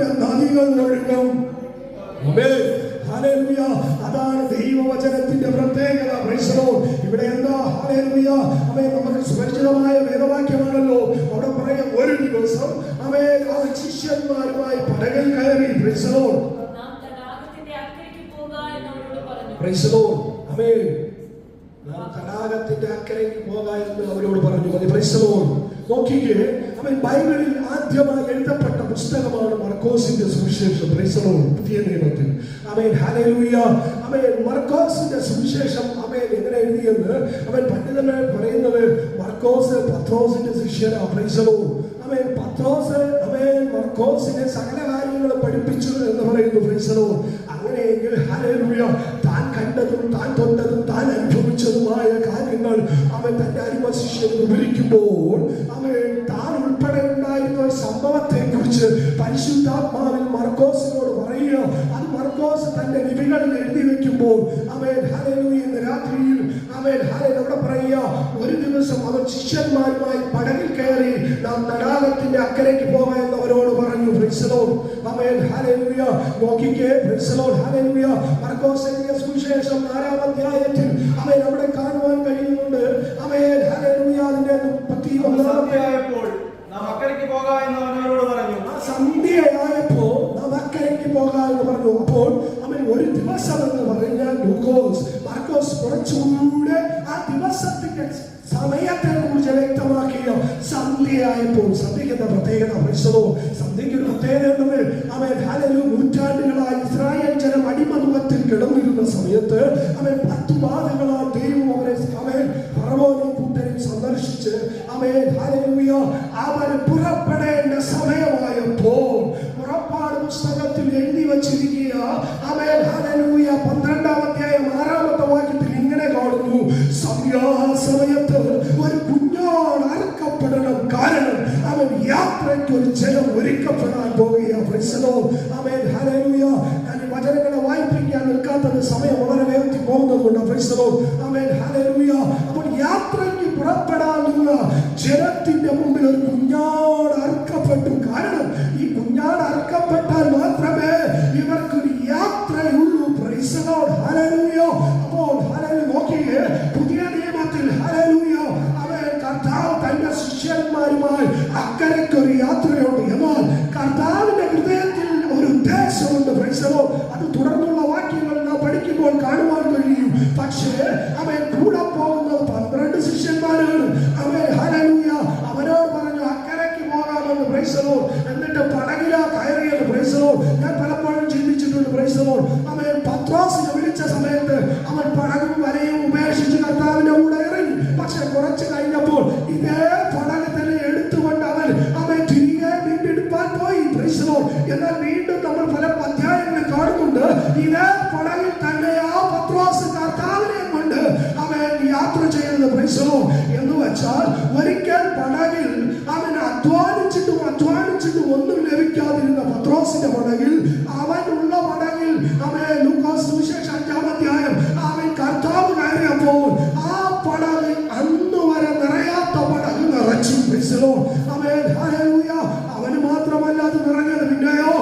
ജീവന്റെ നദികൾ ഒഴുകും. ആമേൻ. ഹല്ലേലൂയ. അതാണ് ദൈവവചനത്തിന്റെ പ്രത്യേകത. Price the lord. ഇവിടെ എന്താ? ഹല്ലേലൂയ. ആമേൻ. നമുക്ക് സുപരിചിതമായ വേദവാക്യമാണല്ലോ. അവിടെ പറയാം, ഒരു ദിവസം ആമേൻ അവർ ശിഷ്യന്മാരുമായി പടകിൽ കയറി. Praise the lord. നാം തടാകത്തിന്റെ അക്കരയ്ക്ക് പോകുക എന്ന് അവരോട് പറഞ്ഞു. Praise the lord. ആമേൻ. നാം തടാകത്തിന്റെ അക്കരയ്ക്ക് പോകുക എന്ന് അവരോട് പറഞ്ഞു. Praise the lord. നോക്കിക്കേ, ആമേൻ. ബൈബിളിൽ ആദ്യമായി എഴുതപ്പെട്ട പുസ്തകമാണ് മർക്കോസിന്റെ സുവിശേഷം. Praise the lord. പുതിയ നിയമത്തിൽ. ആമേൻ. ഹല്ലേലൂയ. ആമേൻ. മർക്കോസിന്റെ സുവിശേഷം ആമേൻ എങ്ങനെ എഴുതിയെന്ന് ആമേൻ പണ്ഡിതന്മാർ പറയുന്നത്, മർക്കോസ് പത്രോസിന്റെ ശിഷ്യനാണ്. Praise the lord. ആമേൻ. പത്രോസ് ആമേൻ മർക്കോസിനെ സകല കാര്യങ്ങളും പഠിപ്പിച്ചു എന്ന് പറയുന്നു. Praise the lord. അങ്ങനെയെങ്കിൽ ഹല്ലേലൂയ, താൻ കണ്ടതും താൻ തൊട്ടതും താൻ അനുഭവിച്ചതുമായ കാര്യങ്ങൾ അവൻ തന്റെ അരിമ ശിഷ്യന് വിവരിക്കുമ്പോൾ അവൻ താൻ ഉൾപ്പെടെ ഉണ്ടായിരുന്ന ഒരു സംഭവത്തെ കുറിച്ച് പരിശുദ്ധാത്മാവിൽ മർക്കോസിനോട് പറയുക. അത് മർക്കോസ് തന്റെ ലിപികളിൽ എഴുതി വെക്കുമ്പോൾ അവൻ ഹല്ലേലൂയ ഇന്ന് രാത്രിയിൽ അവൻ ഹല്ലേലൂയ അവിടെ പറയുക, ഒരു ദിവസം അവൻ ശിഷ്യന്മാരുമായി പടകിൽ കയറി നാം തടാകത്തിന്റെ അക്കരയ്ക്ക് പോകാം എന്ന് അവരോട് പറഞ്ഞു. Praise the lord. ആമേൻ. ഹല്ലേലൂയ. നോക്കിക്കേ. Praise the Lord. ഹല്ലേലൂയ. മർക്കോസ് എഴുതിയ സുവിശേഷം 4-ാം അധ്യായത്തിൽ അവൻ അവിടെ കാണുവാൻ കഴിയുന്നുണ്ട്. ആമേൻ. ഹല്ലേലൂയ. അതിന്റെ 31-ാമത്തെ നാം അക്കരയ്ക്ക് പോകാം എന്ന് അവനോട് പറഞ്ഞു. സന്ധ്യയായപ്പോ നാം അക്കരയ്ക്ക് പോകാം എന്ന് പറഞ്ഞു. അപ്പോൾ അവൻ ഒരു ദിവസം എന്ന് പറഞ്ഞാൽ മാർക്കോസ് കുറച്ചുകൂടെ ആ ദിവസത്തിന്റെ സമയത്തെ കുറിച്ച് വ്യക്തമാക്കിയ സന്ധ്യയായപ്പോൾ. സന്ധ്യയ്ക്ക് പ്രത്യേകത. സന്ധ്യയ്ക്ക് ഒരു പ്രത്യേകത ഉണ്ടെന്ന് അവൻ ഹല്ലേലൂയ നൂറ്റാണ്ടുകളായി ഇസ്രായേൽ ജനം അടിമനുഖത്തിൽ കിടന്നിരുന്ന സമയത്ത് അവൻ 10 ബാധകളാൽ ദൈവം അവരെ ഫറവോനെയും കൂട്ടരെയും സന്ദർശിച്ച് അവൻ ഹല്ലേലൂയ അവന് പുറപ്പെടേണ്ട സമയമായപ്പോൾ പുറപ്പാട് പുസ്തകത്തിൽ എഴുതി വച്ചിരിക്കുക. അവൻ ഹല്ലേലൂയ 12-ാം അധ്യായം 6-ാമത്തെ വാക്യത്തിൽ ഇങ്ങനെ കാണുന്നു, സന്ധ്യാസമയത്ത് ഒരു കുഞ്ഞാട് അറുക്കപ്പെടണം, കാരണം അവൻ യാത്രയ്ക്ക് ഒരു ജനം ഒരുക്കപ്പെടാൻ പോകുകയാണ്. Price the lord. ആമേൻ. ഹല്ലേലൂയ. ഞാൻ ഈ വചനങ്ങളെ വായിപ്പിക്കാൻ നിൽക്കാത്തത് സമയം വളരെ വേഗത്തിൽ പോകുന്നതുകൊണ്ട്. Price the lord. ആമേൻ. ഹല്ലേലൂയ. അപ്പോൾ യാത്രയ്ക്ക് പുറപ്പെടാനുള്ള ജനത്തിന്റെ മുമ്പിൽ ഒരു കുഞ്ഞാട് അറുക്കപ്പെട്ടു. കാരണം ഈ കുഞ്ഞാട് അറുക്കപ്പെട്ടാൽ മാത്രമേ ഇവർക്കൊരു യാത്രയുള്ളൂ. Praise the Lord. ഹല്ലേലൂയ. അപ്പോൾ ഹല്ലേലൂയ നോക്കിയേ, പുതിയ നിയമത്തിൽ ഹല്ലേലൂയ അവൻ കർത്താവ് തന്റെ ശിഷ്യന്മാരുമായി അക്കരയ്ക്ക് ഒരു യാത്രയുണ്ട്. എന്നാൽ കർത്താവിന്റെ ഹൃദയത്തിൽ ഒരു ഉദ്ദേശമുണ്ട്. Price the Lord. അത് തുടർന്നുള്ള വാക്യങ്ങൾ നാം പഠിക്കുമ്പോൾ കാണുവാൻ കഴിയും. പക്ഷേ അവൻ കൂടെ പോകുന്നത് 12 ശിഷ്യന്മാരാണ്. അവൻ ഹല്ലേലൂയ അവരോട് പറഞ്ഞു അക്കരയ്ക്ക് പോകാമെന്ന്. Price the Lord. എന്നിട്ട് പടകിലാ കയറിയത്. Price the lord. ഞാൻ പലപ്പോഴും ചിന്തിച്ചിട്ടുണ്ട്. Price the lord. അവൻ പത്രോസിനെ വിളിച്ച സമയത്ത് അവൻ പടകും വലയും ഉപേക്ഷിച്ച് കർത്താവിന്റെ കൂടെ ഇറങ്ങി. പക്ഷെ കുറച്ച് കഴിഞ്ഞപ്പോൾ ഇതേ പടക് തന്നെ എടുത്തുകൊണ്ട് അവൻ തിരികെ വീണ്ടെടുപ്പാൻ പോയി. Price the lord. എന്നാൽ വീണ്ടും നമ്മൾ പല അധ്യായങ്ങളിൽ കാണുന്നുണ്ട്, ഇതേ പടകിൽ തന്നെ ആ പത്രോസ് കർത്താവിനെ കൊണ്ട് അവൻ യാത്ര ചെയ്യുന്നത്. Price the Lord. എന്ന് വെച്ചാൽ ഒരിക്കൽ പടകിൽ അവൻ അധ്വാനിച്ചിട്ടും ഒന്നും ലഭിക്കാതിരുന്ന പത്രോസിന്റെ പടകിൽ അവനുള്ള പടകിൽ അവൻ ലൂക്കോസ് സുവിശേഷം 5-ാം അധ്യായം അവൻ കർത്താവ് കയറിയപ്പോൾ ആ പടകിൽ അന്ന് വരെ നിറയാത്ത പടക് നിറച്ചു. Price the lord. അവൻ ഹല്ലേലൂയ. അവന് മാത്രമല്ല അത് നിറഞ്ഞത്, പിന്നെയോ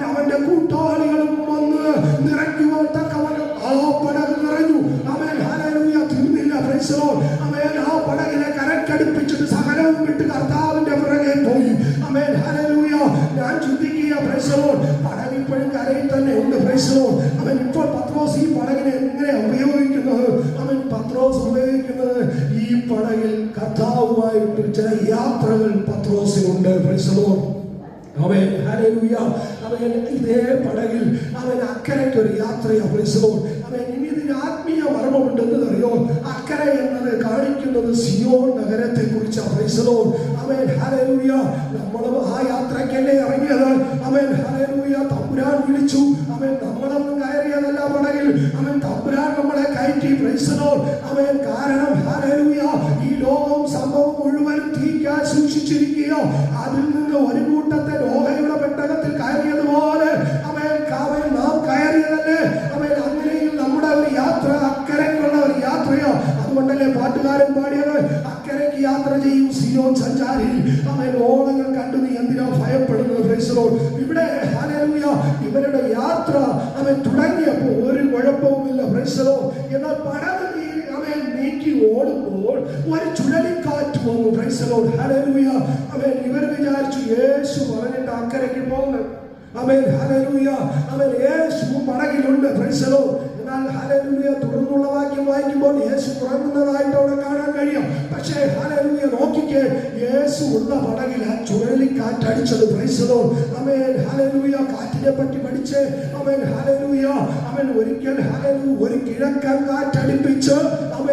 അവന്റെ കൂട്ടാളികളും വന്ന് നിറയ്ക്കുവാൻ തക്കവണ്ണം ആ പടക് നിറഞ്ഞു. അവൻ ഹല്ലേലൂയ തീർന്നില്ല. Price the lord. അവൻ ആ പടകിനെ കരക്കടുപ്പിച്ചിട്ട് സകലവും വിട്ട് കർത്താവിന്റെ പുറകെ പോയി. അവൻ ഹല്ലേലൂയ. ഞാൻ ചിന്തിക്കുക, പ്രൈസ് ദി ലോർഡ്, പടക് ഇപ്പോഴും കരയിൽ തന്നെ ഉണ്ട്. Price the lord. അവൻ ഇപ്പോൾ പത്രോസ് ഈ പടകിനെ എങ്ങനെ ഉപയോഗിക്കുന്നത്? അവൻ പത്രോസ് ഉപയോഗിക്കുന്നത് ഈ പടകിൽ കർത്താവുമായിട്ട് ചില യാത്രകൾ പത്രോസിനുണ്ട്. Praise the lord. അവൻ ഹല്ലേലൂയ. അവൻ ഇതേ പടകിൽ അവൻ അക്കരയ്ക്ക് ഒരു യാത്രയാണ്. Praise the lord. അവൻ ഇനി ഇതിന് ആത്മീയ മർമ്മമുണ്ടെന്ന് അറിയോ? അക്കര എന്നത് കാണിക്കുന്നത് സിയോൻ നഗരത്തെ കുറിച്ചാണ്. Price the lord. അവൻ ഹല്ലേലൂയ. നമ്മളും ആ യാത്രയ്ക്കല്ലേ ഇറങ്ങിയത്. അവൻ ഹല്ലേലൂയ തമ്പുരാൻ വിളിച്ചു. അവൻ നമ്മളൊന്നും കയറിയതല്ല പടകിൽ, അവൻ തമ്പുരാൻ നമ്മളെ കയറ്റി. Price the lord. അവൻ കാരണം ഹല്ലേലൂയ ഈ ലോകവും സംഭവം മുഴുവൻ തീക്കാൻ സൂക്ഷിച്ചിരിക്കുക. അതിൽ നിന്ന് ഒരു കൂട്ടത്തെ ലോഹയുടെ പെട്ടകത്തിൽ കയറിയതുപോലെ അവൻ നാം കയറിയതല്ലേ. അവൻ അങ്ങനെയും നമ്മുടെ ഒരു യാത്ര അക്കരയ്ക്കുള്ള ഒരു യാത്രയോ. അതുകൊണ്ടല്ലേ പാട്ടുകാരൻ പാടിയത്, അക്കരയ്ക്ക് യാത്ര ചെയ്യും സിയോൻ സഞ്ചാരി. അവൻ ഓളങ്ങൾ കണ്ടു നീ എന്തിനാ ഭയപ്പെടുന്നത്. Praise the lord. ഇവിടെ എന്നാൽ പടവ് അവൻ നീക്കി ഓടുമ്പോൾ ഒരു ചുഴലിക്കാറ്റ് വന്നു. പ്രൈസ് ദി ലോർഡ്, ഹല്ലേലൂയ. അവൻ ഇവർ വിചാരിച്ചു യേശു പറഞ്ഞിട്ട് അക്കരയ്ക്ക് പോകുന്നത്. ആമേൻ, ഹല്ലേലൂയ. അവൻ യേശു പടകിലുണ്ട്. Praise the lord. എന്നാൽ ഹല്ലേലൂയ തുടർന്നുള്ള വാക്യം വായിക്കുമ്പോൾ യേശു ഉറങ്ങുന്നതായിട്ട് അവിടെ കാണാൻ കഴിയും. പക്ഷേ ഹല്ലേലൂയ നോക്കിക്കേ, യേശു ഉള്ള പടകിൽ ആ ചുഴലിക്കാറ്റ് അടിച്ചത്. Price the lord. ആമേൻ, ഹല്ലേലൂയ. കാറ്റിനെ പറ്റി പഠിച്ച് ആമേൻ, ഹല്ലേലൂയ. അവൻ ഒരിക്കൽ ഹല്ലേലൂയ ഒരു കിഴക്കൻ കാറ്റടിപ്പിച്ച് അവൻ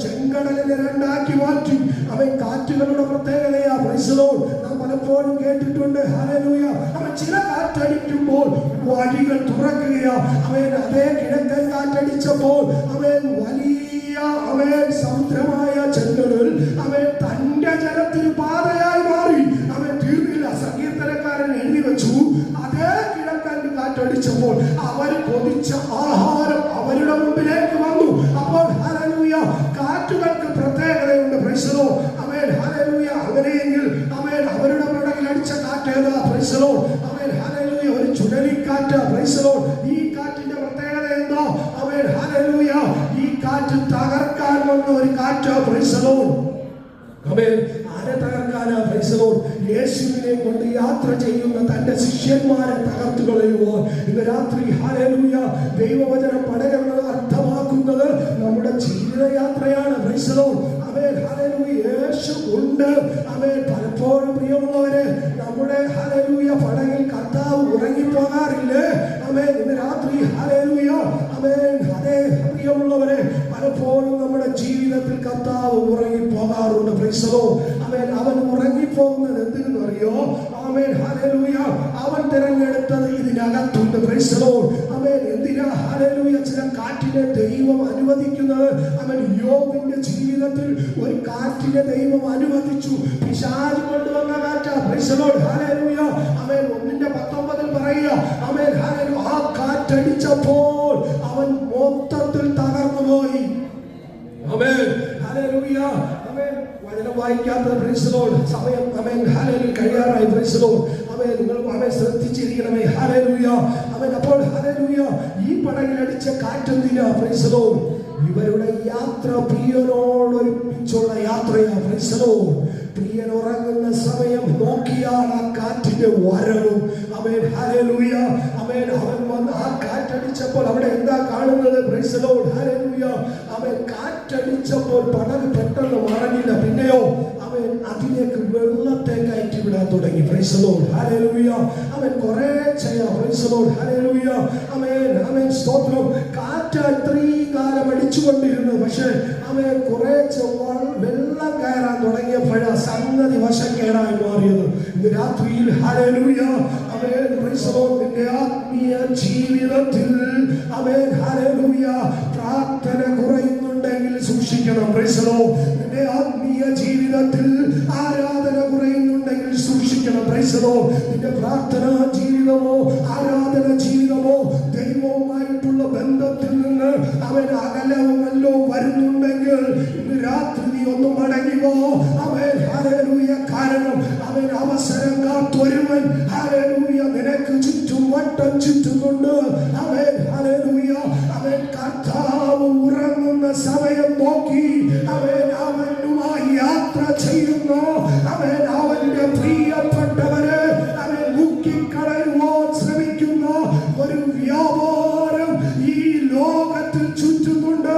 ചെങ്കടലിനെ രണ്ടാക്കി മാറ്റി. അവൻ കാറ്റുകളുടെ പ്രത്യേകതയാ. Praise the lord. നാം പലപ്പോഴും കേട്ടിട്ടുണ്ട്. ഹല്ലേലൂയ. അവൻ ചില കാറ്റടിക്കുമ്പോൾ വഴികൾ തുറക്കുകയാ. അവൻ അതേ കിഴക്കൻ കാറ്റടിച്ചപ്പോൾ അവൻ വലിയ അവൻ സമുദ്രമായ ചെങ്കടൽ അവൻ തന്റെ ജലത്തിന് പാതയായി മാറി. അവൻ തീർന്നില്ല. സങ്കീർത്തനക്കാരൻ എഴുതി വെച്ചു, അതേ കിഴക്കൻ കാറ്റടിച്ചപ്പോൾ അവർ കൊതിച്ച ആഹാരം അവരുടെ മുമ്പിലേക്ക് വന്നു. അപ്പോൾ ഹല്ലേലൂയ കാറ്റുകൾക്ക് പ്രത്യേകതയുണ്ട്. Praise the lord. ആമേൻ, ഹല്ലേലൂയ. അങ്ങനെയെങ്കിൽ ആമേൻ അവരുടെ പടകിൽ അടിച്ച കാറ്റ് ഏതാ? Praise the lord. ആമേൻ, ഹല്ലേലൂയ. ഒരു ചുഴലിക്കാറ്റ്. Praise the lord. ഈ കാറ്റിന്റെ പ്രത്യേകത എന്താ? ആമേൻ, ഹല്ലേലൂയ. ഈ കാറ്റ് തകർക്കാൻ വന്ന ഒരു കാറ്റ്. Praise the lord. ആമേൻ. ആരെ തകർക്കാനാ? Price the Lord. യേശുവിനെ കൊണ്ട് യാത്ര ചെയ്യുന്ന തന്റെ ശിഷ്യന്മാരെ തകർത്തു കളയുവാൻ ഇന്ന് രാത്രി ഹല്ലേലൂയ ദൈവവചനം പടകെന്നത് അർത്ഥമാക്കുന്നത് നമ്മുടെ ജീവിതയാത്രയാണ്. Praise the lord. ആമേൻ, ഹല്ലേലൂയ. യേശു ഉണ്ട്. ആമേൻ. പലപ്പോഴും പ്രിയമുള്ളവരെ നമ്മുടെ ഹല്ലേലൂയ പടകിൽ കർത്താവ് ഉറങ്ങിപ്പോകാറില്ലേ? ആമേൻ. ഇന്ന് രാത്രി ഹല്ലേലൂയ ആമേൻ. അതേ പ്രിയമുള്ളവരെ, പലപ്പോഴും നമ്മുടെ ജീവിതത്തിൽ കർത്താവ് ഉറങ്ങിപ്പോകാറുണ്ട്. Praise the lord. ആമേൻ. അവൻ ഉറങ്ങിപ്പോകുന്നത് എന്തിനെന്ന് അറിയോ? ആമേൻ, ഹല്ലേലൂയ. അവൻ തിരഞ്ഞെടുത്തത് ഇതിനകത്തുണ്ട്. Praise the lord. ആമേൻ. എന്തിനാ ഹല്ലേലൂയ ചില കാറ്റിനെ ദൈവം അനുവദിക്കുന്നത്? അവൻ യോബിന്റെ ജീവിതത്തിൽ ഒരു കാറ്റിനെ ദൈവം അനുവദിച്ചു. പിശാച് കൊണ്ടുവന്ന കാറ്റാ. Praise the Lord. ഹല്ലേലൂയ. ആമേൻ. 1:19 പറയുക. ആമേൻ, ഹല്ലേലൂയ. ആ കാറ്റടിച്ചപ്പോൾ അവൻ മൊത്തത്തിൽ തകർന്നു പോയി. ആമേൻ, ഹല്ലേലൂയ. ആമേൻ. വചനം വായിക്കാത്ത പ്രൈസ് ദി ലോർഡ് സമയം ആമേൻ ഹല്ലേലൂയ കഴിയാറായി. Praise the lord. ആമേൻ. നിങ്ങൾ ആമേൻ ശ്രദ്ധിച്ചിരിക്കണമേ. ഹല്ലേലൂയ. ആമേൻ. അപ്പോൾ ഹല്ലേലൂയ ഈ പടകിൽ അടിച്ച കാറ്റെന്തിനാ? Price the lord. ഇവരുടെ യാത്ര പ്രിയനോടൊരുമിച്ചുള്ള യാത്രയാ. Praise the lord. പ്രിയൻ ഉറങ്ങുന്ന സമയം നോക്കിയാണ് ആ കാറ്റിന്റെ വരവും. ആമേൻ, ഹല്ലേലൂയ. ആമേൻ. അവൻ വന്ന് ആ കാറ്റടിച്ചപ്പോൾ അവിടെ എന്താ കാണുന്നത്? Praise the Lord. ഹല്ലേലൂയ. അവൻ കാറ്റടിച്ചപ്പോൾ പടക് പെട്ടെന്ന് മറങ്ങില്ല. പിന്നെയോ അവൻ അതിലേക്ക് വെള്ളത്തെ കയറ്റി വിടാൻ തുടങ്ങി. Price the Lord. ഹല്ലേലൂയ. അവൻ കുറേ ചെയ്യാം. Price the Lord. ഹല്ലേലൂയ. ആമേൻ. ആമേൻ. സ്തോത്രം. കാറ്റ് ഇത്രയും കാലം അടിച്ചുകൊണ്ടിരുന്നു. പക്ഷേ അവൻ കുറേ വെള്ളം കയറാൻ തുടങ്ങിയപ്പോഴാ സംഗതി വശക്കേടായി മാറിയത്. ഇന്ന് രാത്രിയിൽ ഹല്ലേലൂയ ആമേൻ. Praise the Lord. നിന്റെ ആത്മീയ ജീവിതത്തിൽ ആമേൻ ഹല്ലേലൂയ പ്രാർത്ഥന കുറയുന്നുണ്ടെങ്കിൽ സൂക്ഷിക്കണം. Price the Lord. നിന്റെ ആത്മീയ ജീവിതത്തിൽ ആരാധന കുറയുന്നുണ്ടെങ്കിൽ സൂക്ഷിക്കണം. Price the Lord. നിന്റെ പ്രാർത്ഥനാ ജീവിതമോ ആരാധന ജീവിതമോ ദൈവവുമായിട്ടുള്ള ബന്ധത്തിൽ നിന്ന് അവൻ അകലവുമല്ലോ വരുന്നുണ്ടെങ്കിൽ ഇന്ന് രാത്രി നീ ഒന്ന് മടങ്ങിവോ. അവൻ ഹല്ലേലൂയ. കാരണം അവൻ അവസരം കാത്തൊരുവൻ ഹല്ലേലൂയ നിനക്ക് ചുറ്റും വട്ടം ചുറ്റുന്നുണ്ട്. അവൻ ഹല്ലേലൂയ. അവൻ കർത്താവ് ഉറങ്ങുന്ന സമയം നോക്കി അവൻ അവനുമായി യാത്ര ചെയ്യുന്നു. അവൻ അവന്റെ പ്രിയപ്പെട്ടവരെ അവൻ മുക്കിക്കളയുവാൻ ശ്രമിക്കുന്ന ഒരു വ്യാപാരം ഈ ലോകത്തിൽ ചുറ്റുന്നുണ്ട്.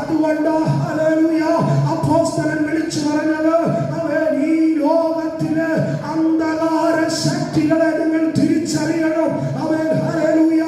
അതുകൊണ്ട് ഹല്ലേലൂയ അപ്പോസ്തലൻ വിളിച്ചു പറഞ്ഞത് അവൻ ഈ ലോകത്തിലെ അന്ധകാര ശക്തികളെ നിങ്ങൾ തിരിച്ചറിയണം. അവൻ ഹല്ലേലൂയ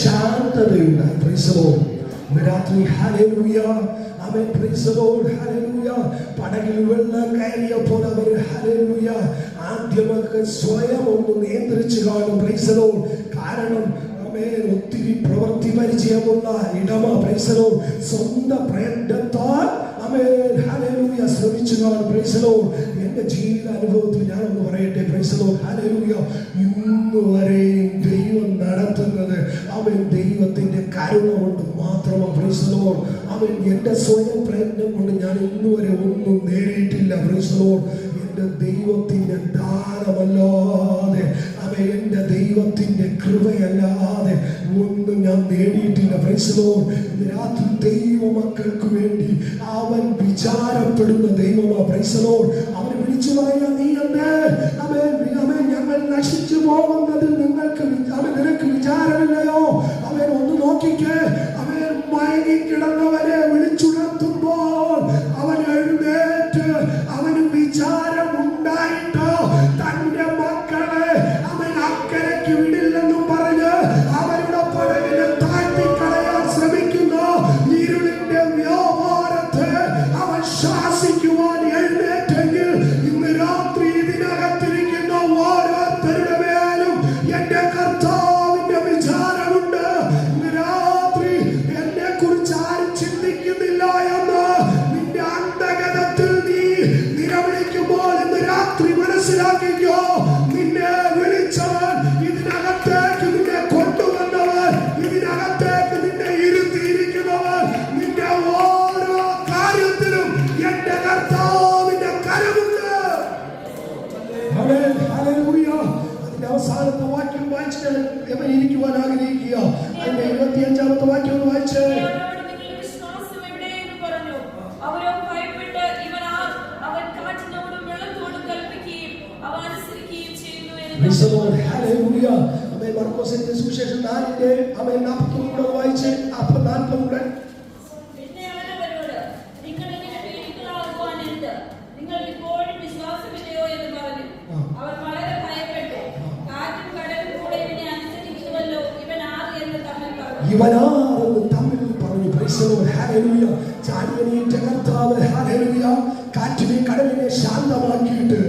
ശാന്തതയുണ്ടായി. Praise the lord. ഇന്ന് രാത്രി ഹല്ലേലൂയ, ആമേൻ, പ്രൈസ് ദി ലോർഡ്, ഹല്ലേലൂയ. പടകിൽ വെള്ളം കയറിയപ്പോൾ അവർ ഹല്ലേലൂയ ആദ്യമൊക്കെ സ്വയം ഒന്ന് നിയന്ത്രിച്ചു കാണും. Price the lord. കാരണം ഒത്തിരി പ്രവൃത്തി പരിചയമുള്ള ഇടമ, പ്രൈസ് ദി ലോർഡ്, സ്വന്തം പ്രയത്നത്താൽ ആമേൻ ഹല്ലേലൂയ ശ്രമിച്ചു കാണും. Price the Lord. എന്റെ ജീവിത അനുഭവത്തിൽ ഞാനൊന്ന് പറയട്ടെ, പ്രൈസ് ദി ലോർഡ്, ഹല്ലേലൂയ, ഇന്ന് വരെയും ദൈവം നടത്തുന്നത് അവൻ ദൈവത്തിന്റെ കരുണ കൊണ്ട് മാത്രമാണ്. Price the lord. അവൻ എന്റെ സ്വയം പ്രയത്നം കൊണ്ട് ഞാൻ ഇന്ന് വരെ ഒന്നും നേടിയിട്ടില്ല. Price the Lord. എന്റെ ദൈവത്തിന്റെ ദാനമല്ലാതെ, അവൻ എന്റെ ദൈവത്തിന്റെ കൃപയല്ലാതെ ഒന്നും ഞാൻ നേടിയിട്ടില്ല. Price the lord. ഇന്ന് രാത്രി ദൈവമക്കൾക്ക് വേണ്ടി അവൻ വിചാരപ്പെടുന്ന ദൈവമാണ്. Price the lord. അവൻ വിളിച്ചു പറയാ, നീ എന്തേ ഞങ്ങൾ നശിച്ചു പോകുന്നത് നിനക്ക് വിചാരമില്ലയോ? അവൻ ഒന്ന് നോക്കിക്കേ, അവൻ മയങ്ങി കിടന്നവനെ വിളിച്ചുണർത്തുമ്പോൾ അവൻ എഴുന്നേറ്റ് അവന് വിചാരമുണ്ടായിട്ടോ തന്റെ മക്കളെ അവൻ അക്കരയ്ക്ക് വിടില്ലെന്നും പറഞ്ഞ് അവരുടെ പടകിനെ താഴ്ത്തിക്കളയാൻ ശ്രമിക്കുന്ന ഇരുളിന്റെ വ്യാപാരത്തെ അവൻ ശാസിക്കുവാൻ എഴുന്നേറ്റെങ്കിൽ ഇന്ന് രാത്രി ഇതിനകത്തിരിക്കുന്ന ഓരോരുത്തരുടെ മേലും എന്റെ കർത്താവിന്റെ വിചാരമുണ്ട്. ഇന്ന് രാത്രി എന്നെ കുറിച്ച് ആരും ചിന്തിക്കുന്നില്ല എന്ന് നിന്റെ അന്തകതത്തിൽ നീ നിലവിളിക്കുമ്പോൾ ഇന്ന് രാത്രി മനസ്സിലാക്കിക്കോ, നിന്നെ വിളിച്ചവൻ, ഇതിനകത്തേക്ക് നിന്നെ കൊണ്ടുവന്നവൻ, ഇതിനകത്തേക്ക് നിന്നെ ഇരുത്തിയിരിക്കുന്നവൻ, നിന്റെ ഓരോ കാര്യത്തിലും എന്റെ കർത്താവിന്റെ കരമുണ്ട്. ആമേൻ, ഹല്ലേലൂയ. അതിന്റെ അവസാനത്തെ വാക്യം വായിച്ചിട്ട് ഇരിക്കുവാൻ ആഗ്രഹിക്കുക. അതിന്റെ 25-ാമത്തെ വാക്യം ഒന്ന് വായിച്ച്. നിങ്ങളുടെ വിശ്വാസം എവിടെയെന്ന് പറഞ്ഞു. അവരോ ഭയപ്പെട്ട് അവൻ കാറ്റിനോടും വെള്ളത്തോടും കൽപ്പിക്കുകയും അവ അനുസരിക്കുകയും ചെയ്യുന്നു എന്ന് പ്രൈസ് ദി ലോർഡ്. ഹല്ലേലൂയ. ആമേൻ. മർക്കോസിന്റെ സുവിശേഷം 4-ന്റെ 41 വായിച്ച്. 40 പിന്നെ അവൻ അവരോട്, നിങ്ങൾ ഇങ്ങനെ പേടികളാകുവാൻ എന്ത്? നിങ്ങൾക്ക് ഇപ്പോഴും വിശ്വാസമില്ലയോ എന്ന് പറഞ്ഞു. അവർ വളരെ ഭയപ്പെട്ടു. കാറ്റും കടലും കൂടെ ഇവനെ അനുസരിക്കുന്നുവല്ലോ, ഇവൻ ആർ എന്ന് തമ്മിൽ പറഞ്ഞു. ഇവനാരെന്ന് തമ്മിൽ പറഞ്ഞു. Praise the Lord. ഹല്ലേലൂയ. ചാടിയനേറ്റ കർത്താവ് ഹല്ലേലൂയ കാറ്റിനെ കടലിനെ ശാന്തമാക്കിയിട്ട്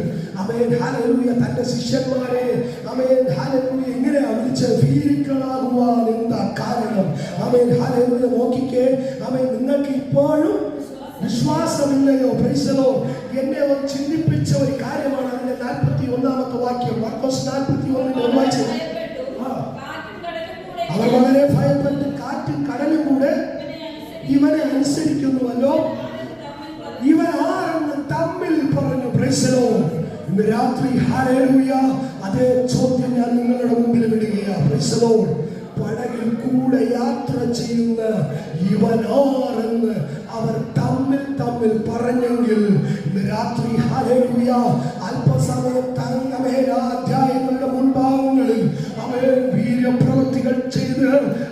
ആമേൻ ഹല്ലേലൂയ തന്റെ ശിഷ്യന്മാരെ ആമേൻ ഹല്ലേലൂയ എങ്ങനെയാ വിളിച്ചത്? ഭീരുക്കളാകുവാൻ എന്താ കാരണം? ആമേൻ ഹല്ലേലൂയ. നോക്കിക്കേ, ആമേൻ, നിങ്ങൾക്ക് ഇപ്പോഴും വിശ്വാസമില്ലയോ? Price the Lord. എന്നെ ചിന്തിപ്പിച്ച ഒരു കാര്യമാണ് അതിന്റെ 41-ാമത്തെ വാക്യം. മർക്കോസ് 41-ന്റെ വായിച്ചു. അവർ വളരെ ഭയപ്പെട്ട് കാറ്റും കടലും കൂടെ ഇവനെ അനുസരിക്കുന്നുവല്ലോ, ഇവൻ ആരെന്ന് തമ്മിൽ പറഞ്ഞു. Praise the lord. ഇന്ന് രാത്രി ഹല്ലേലൂയ അതേ ചോദ്യം ഞാൻ നിങ്ങളുടെ മുമ്പിൽ വിടുകയാണ്. Price the Lord. പടകിൽ കൂടെ യാത്ര ചെയ്യുന്ന ഇവൻ ആരെന്ന് അവർ തമ്മിൽ പറഞ്ഞെങ്കിൽ ഇന്ന് രാത്രി ഹല്ലേലൂയ അല്പസമയം അധ്യായങ്ങളുടെ മുൻഭാഗങ്ങളിൽ അവൻ വീര്യപ്രവൃത്തികൾ ചെയ്ത്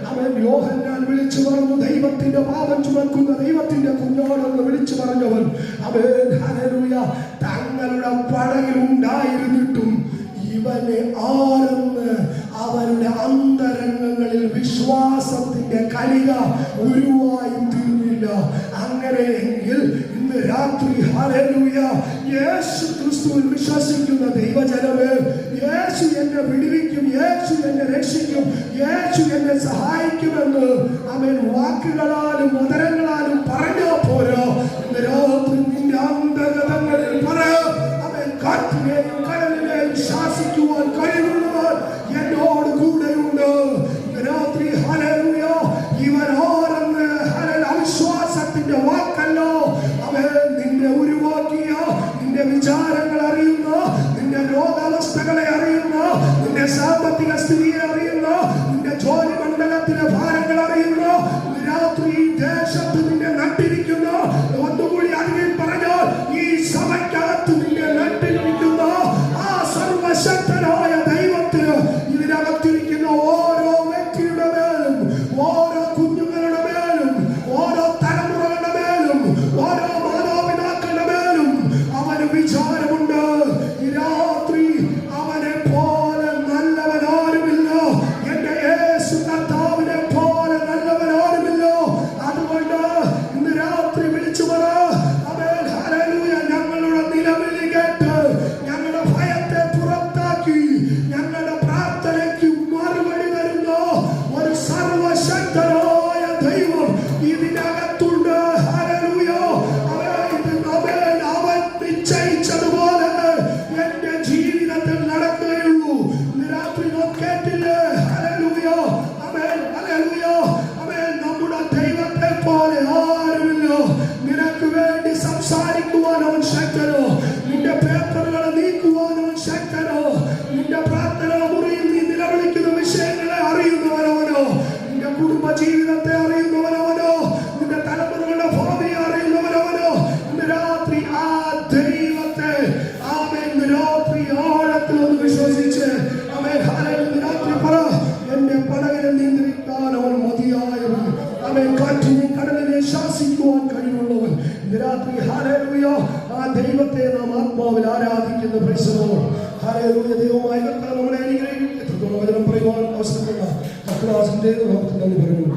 അവൻ യോഹന്നാൻ വിളിച്ചു പറഞ്ഞു, ദൈവത്തിന്റെ പാപം ചുമക്കുന്ന ദൈവത്തിന്റെ കുഞ്ഞോടെന്ന് വിളിച്ചു പറഞ്ഞവൻ അവൻ ഹല്ലേലൂയ തങ്ങളുടെ പടകിൽ ഉണ്ടായിരുന്നിട്ടും ഇവനെ ആരെന്ന് അവരുടെ അന്തരംഗങ്ങളിൽ വിശ്വാസത്തിന്റെ കണിക ഉരുവായി തീർന്നില്ല. അങ്ങനെയെങ്കിൽ ഇന്ന് രാത്രി ഹല്ലേലൂയ യേശു ക്രിസ്തുവിൽ വിശ്വസിക്കുന്ന ദൈവജനമേ, യേശു എന്നെ വിടുവിക്കും, യേശു എന്നെ രക്ഷിക്കും, യേശു എന്നെ സഹായിക്കുമെന്ന് അവൻ വാക്കുകളാലും ഉദരങ്ങളാലും പറഞ്ഞാൽ പോരാ. ഇന്ന് രാത്രി നിന്റെ അന്തകതങ്ങളിൽ പറയാം, അവൻ കാറ്റിനെയും കടലിനെയും ശാസിക്കുവാൻ കഴിവുള്ളവൻ എന്നോട് കൂടെയുണ്ട്. രാത്രി ഹല്ലേലൂയ ഇവൻ ആരെന്ന് അവിശ്വാസത്തിന്റെ വാക്കല്ലോ, അവൻ നിന്നെ ഉരുവാക്കിയ, നിന്റെ വിചാരങ്ങൾ അറിയുന്ന, നിന്റെ രോഗാവസ്ഥകളെ അറിയുന്ന, നിന്റെ സാമ്പത്തിക സ്ഥിതിയെ അറിയുന്ന, നിന്റെ ജോലി മണ്ഡലത്തിലെ ഭാരങ്ങൾ അറിയുന്ന രാത്രി ഇതിനകത്തുണ്ട്. ഹല്ലേലൂയ. അവൻ നിശ്ചയിച്ചതുപോലെ എന്റെ ജീവിതത്തിൽ നടക്കുകയുള്ളൂ. ഇന്ന് രാത്രി നാം കേട്ടില്ലേ? ഹല്ലേലൂയ. ആമേൻ. ഹല്ലേലൂയ. ആമേൻ. നമ്മുടെ ദൈവത്തെ പോലെ ആരുമില്ല. നിനക്ക് വേണ്ടി സംസാരിക്കുവാൻ അവൻ ശക്തനോ, നിന്റെ പേപ്പറുകളെ നീക്കുവാൻ അവൻ ശക്തനോ, നിന്റെ പ്രാർത്ഥനാ മുറിയിൽ നീ നിലവിളിക്കുന്ന വിഷയങ്ങളെ അറിയുന്നവനവനോ, നിന്റെ കുടുംബ ജീവിതത്തെ അറിയുന്നവനവനോ, നിന്റെ തലമുറകളുടെ ഭാവിയെ അറിയുന്നവനവനോ, ഇന്ന് രാത്രി ആ ദൈവത്തെ ആമേൻ ഇന്ന് രാത്രി ആഴത്തിൽ ഒന്ന് വിശ്വസിച്ച് ആമേൻ ഹല്ലേലൂയ ഇന്ന് രാത്രി പറ, എന്റെ പടകിനെ നിയന്ത്രിക്കാൻ അവൻ മതിയായവൻ, അവൻ കാറ്റിനെ കടലിനെ ശാസിക്കുവാൻ കഴിവുള്ളവൻ. ഇന്ന് രാത്രി ഹല്ലേലൂയ ആ ദൈവത്തെ നാം ആത്മാവിൽ ആരാധിക്കുന്ന പ്രൈസലോ. ഹല്ലേലൂയ. ദൈവമായ കർത്താവ് നമ്മളെ അനുഗ്രഹിക്കട്ടെ. എത്രത്തോളം വചനം പറയുവാൻ അവസരമുള്ള ക്ലാസിന്റെ നമുക്ക് നന്ദി പറയുന്നു.